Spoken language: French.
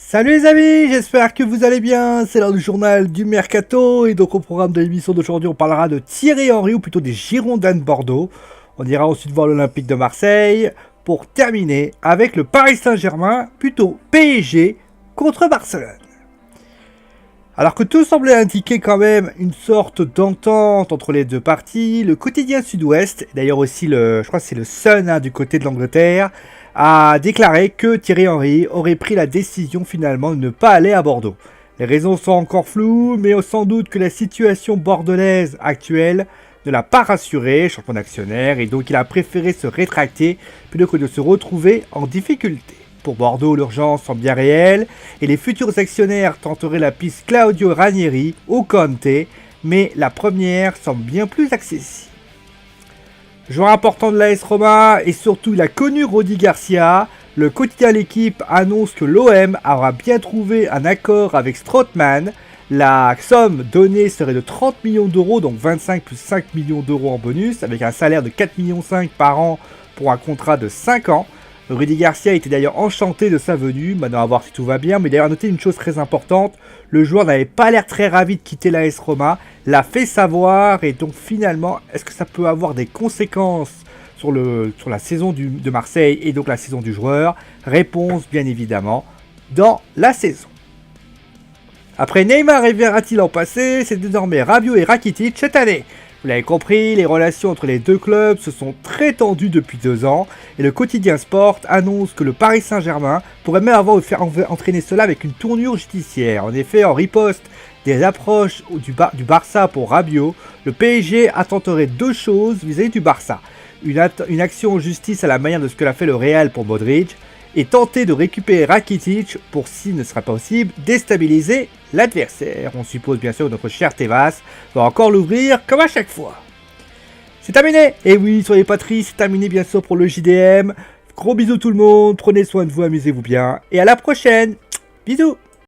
Salut les amis, j'espère que vous allez bien, c'est l'heure du journal du Mercato, et donc au programme de l'émission d'aujourd'hui on parlera de Thierry Henry, ou plutôt des Girondins de Bordeaux. On ira ensuite voir l'Olympique de Marseille, pour terminer avec le Paris Saint-Germain, plutôt PSG, contre Barcelone. Alors que tout semblait indiquer quand même une sorte d'entente entre les deux parties, le quotidien Sud-Ouest, d'ailleurs aussi je crois que c'est le Sun du côté de l'Angleterre, a déclaré que Thierry Henry aurait pris la décision finalement de ne pas aller à Bordeaux. Les raisons sont encore floues, mais sans doute que la situation bordelaise actuelle ne l'a pas rassuré, champion d'actionnaire, et donc il a préféré se rétracter plutôt que de se retrouver en difficulté. Pour Bordeaux, l'urgence semble bien réelle, et les futurs actionnaires tenteraient la piste Claudio Ranieri ou Conte, mais la première semble bien plus accessible. Joueur important de l'AS Roma, et surtout il a connu Rudi Garcia, le quotidien L'équipe annonce que l'OM aura bien trouvé un accord avec Strootman. La somme donnée serait de 30 millions d'euros, donc 25 plus 5 millions d'euros en bonus, avec un salaire de 4,5 millions par an pour un contrat de 5 ans. Rudi Garcia était d'ailleurs enchanté de sa venue, maintenant à voir si tout va bien, mais d'ailleurs à noter une chose très importante, le joueur n'avait pas l'air très ravi de quitter l'AS Roma, l'a fait savoir, et donc finalement, est-ce que ça peut avoir des conséquences sur la saison de Marseille et donc la saison du joueur? Réponse bien évidemment, dans la saison. Après Neymar et Verratti l'an passé, c'est désormais Rabiot et Rakitic cette année. Vous l'avez compris, les relations entre les deux clubs se sont très tendues depuis 2 ans, et le quotidien Sport annonce que le Paris Saint-Germain pourrait même avoir entraîné cela avec une tournure judiciaire. En effet, en riposte des approches du Barça pour Rabiot, le PSG attenterait 2 choses vis-à-vis du Barça. Une action en justice à la manière de ce que l'a fait le Real pour Modric, et tenter de récupérer Rakitic pour, s'il ne sera pas possible, déstabiliser l'adversaire. On suppose bien sûr que notre cher Tebas va encore l'ouvrir comme à chaque fois. C'est terminé. Et oui, soyez pas tristes, c'est terminé bien sûr pour le JDM. Gros bisous tout le monde, prenez soin de vous, amusez-vous bien, et à la prochaine. Bisous.